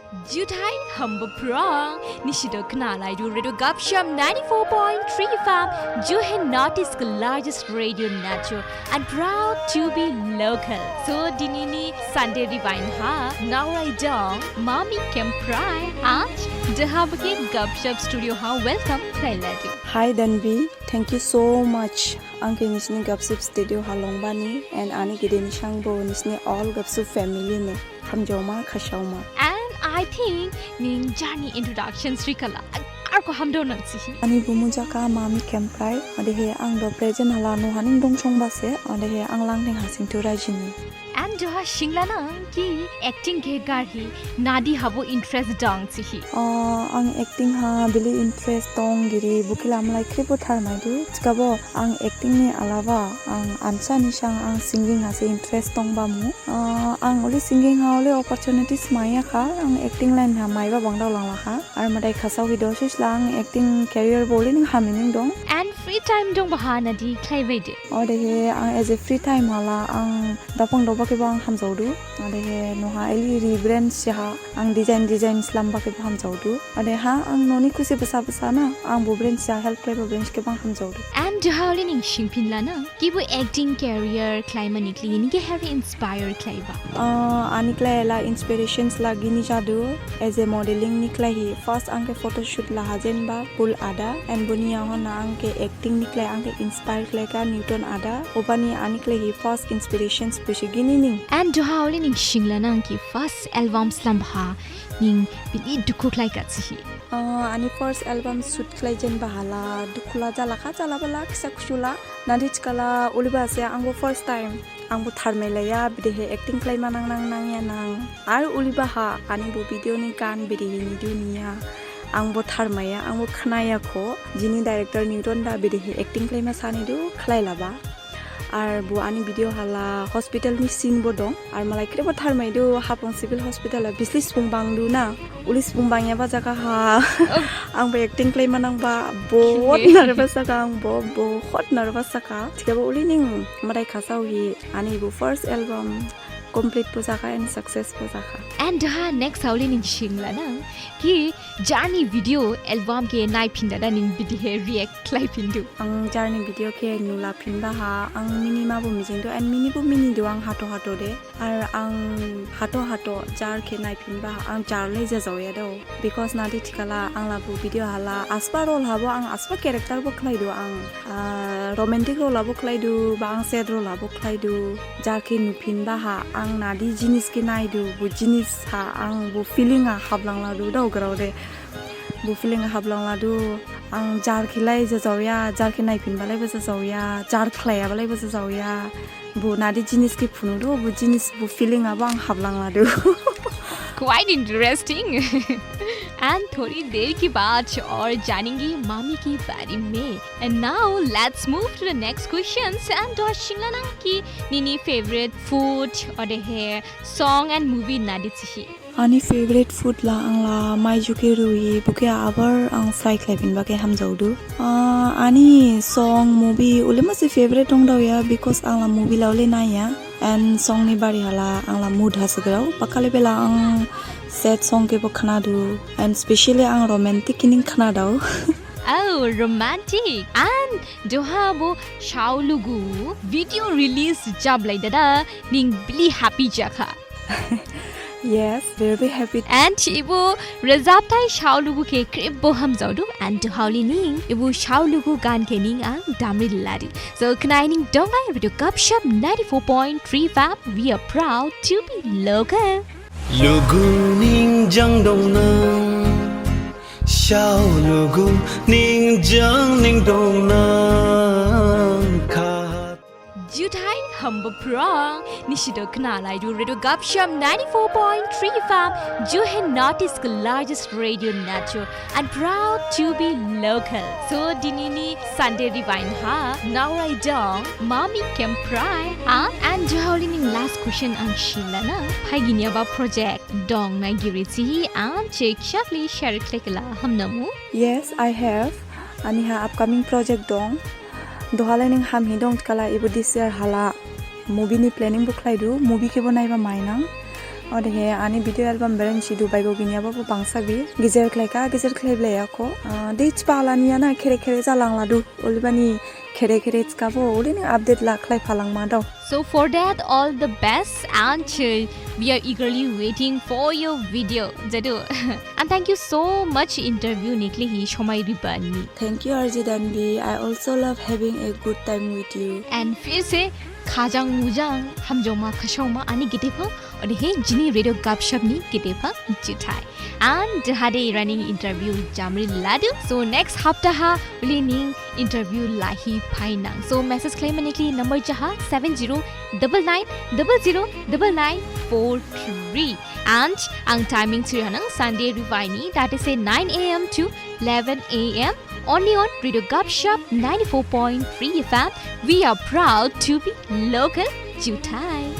Jutai humble prong Nishido Knalai do Radio Gupshup 94.3 FM Juhin Nordisk largest radio network and proud to be local. So dinini Sunday Divine Ha Naurai Dong Mami Kemprai and Dahabake Gupshup Studio Ha welcome Kailadu. Hi Danvi, thank you so much. Angke nisni Gupshup Studio HAFLONG bani and ani gideni shangbo nisni all Gupshup family ne khamjoma khashauma. I think ning journey introduction Srikala arko hamdo nang sihi Ani bumujaka Mami Kemprai adehe ang do present hala no haning dongchong base adehe ang langning hasing tu rajini and doha shingla na ki acting ke garhi nadi habo interest dong sihi ang acting ha bili interest tong giri bukila amlai kripo thar mai du chkabo ang acting ni alawa ang ansa ni sang ang singing ha se interest tong ba mu ang oli singing ha oli opportunities maya kha ang acting line ha mai ba bang daw lang la kha ar madai khasau hi do sis lang acting career bowling hamining dong and free time dong bahana di klaibede adehe ang as a free time hala ang dapang do ke bang hamjaudu adehe no ha eli rebrand ha ang design slam ba ke hamjaudu ade ha ang noni khusi basa na ang bo brand sa help kai bo brand ke bang hamjaudu and howli ning shingpin la na ki bo acting career climate nikli ni ke have inspire klaiba anikla la inspirations la gini jadu as a modeling nikla hi first ang ke photo shoot la hajen ba pul ada and bunia hona ang ke acting nikla ang ke inspire klai ka newton ada obani anikla hi first inspirations pushi gini ning and howli ning shingla na ki first album slam ha ning bili dukku klai ka chi ani first album shoot klai jen bahala dukula jala kha jala bala kisa kusula nadich kala uliba se angbo first time angbo tharmelaya bidehe acting klai manang nang ya nang ar uliba ha ani bo video ni kan bidehe ni dunia angbo tharmaya angbo khnaya kho jini director newton da bidehe acting klai ma sani du khlai laba ar bo ani video hala hospital ni scene bo dong ar malai krebo tharmai du hapong civil hospital a bislis pungbang du na ulis pungbang ya ba jaka ha ang ba acting klai manang ba bo nervous ka ang bo hot nervous ka tikaba uli ning marai khasau hi ani bo first album complete pujaka and success pujaka and next howli ning shingla na ki journey video album ke nai phinda da ning bidihe react klai phindu ang journey video ke nula phinba ha ang minima bo mijing do and mini do ang hato de ar ang hato jar ke nai phinba ang jar le ja jaw do because na di tikala ang la bo video hala aspa role habo ang aspa character bo khlai do ang romantic role bo khlai do ba ang sad role bo khlai do jar ke nu phinba ha ang nadi jinis ke nai do bu jinis ha ang bu feeling a hablang la do daw graw de bu feeling a hablang la do ang jar khilai ja jawya jar ke nai phin balai ba ja jawya jar khlaya balai ba ja jawya bu nadi jinis ke phunu do bu jinis bu feeling a bang hablang la do quite interesting and थोड़ी देर की बात और जानेंगे मामी के बारे में and now let's move to the next questions and shingla ki nini favorite food or the hair song and movie naditsi ani favorite food la ang la mai juke rui buke abar ang fry klebin ba ke hamjaudu ani song movie ulema se favorite dong daw ya because ang la movie lawle na ya and song ni bari hala ang la mood hasgrau pakale bela ang sad song ke bo khana du and especially ang romantic kining khana daw oh romantic and dohabo shaulugu video release job like dada ning really happy jaka yes very happy and ibu rezaptai shaulugu ke kribbo hamjaudu and howli ning ibu shaulugu gan ke ning ang damri ladi so knaining dongai video Gupshup 94.3 fam we are proud to be local lugu ning jang dong nang shaulugu ning dong nang ka Jutai humble prong Nishido Knalai do Radio Gupshup 94.3 FM Juhin Nordisk largest radio network and proud to be local. So dinini Sunday Divine Ha Naurai Dong Mami Kemprai and howli ning last question ang shila na Haginya ba project dong na giriti and check shakli share klekla hamnamu yes I have ani ha upcoming project dong dohalai ning ham hi dong kala ibu this year hala movie ni planning bu khlai du movie ke bonai ba mainang Ode he ani video album beren si Dubai go ginia ba bangsa bi gizer khlai ko de chpala ni na khere jalang la du olibani khere chkabo olini update la khlai phalang ma daw. So for that, all the best, and we are eagerly waiting for your video, Jadu. And thank you so much interview nikli hi shomai ribani. Thank you RJ Danvi. I also love having a good time with you. And फिर से खाजांग मुजांग हम जो मा खशोमा आनी गिटे फा और हे जिनी radio गपशप नि गिटे फा जुटाई and hade running interview jamri ladu. So next hafta ha learning interview lahi phainang. So message claim nikli number jaha 7099009943 and ang timing chiranang Sunday Rivani, that is say 9 a.m. to 11 a.m. only on Radio Gupshup 94.3 FM. We are proud to be local Jutai.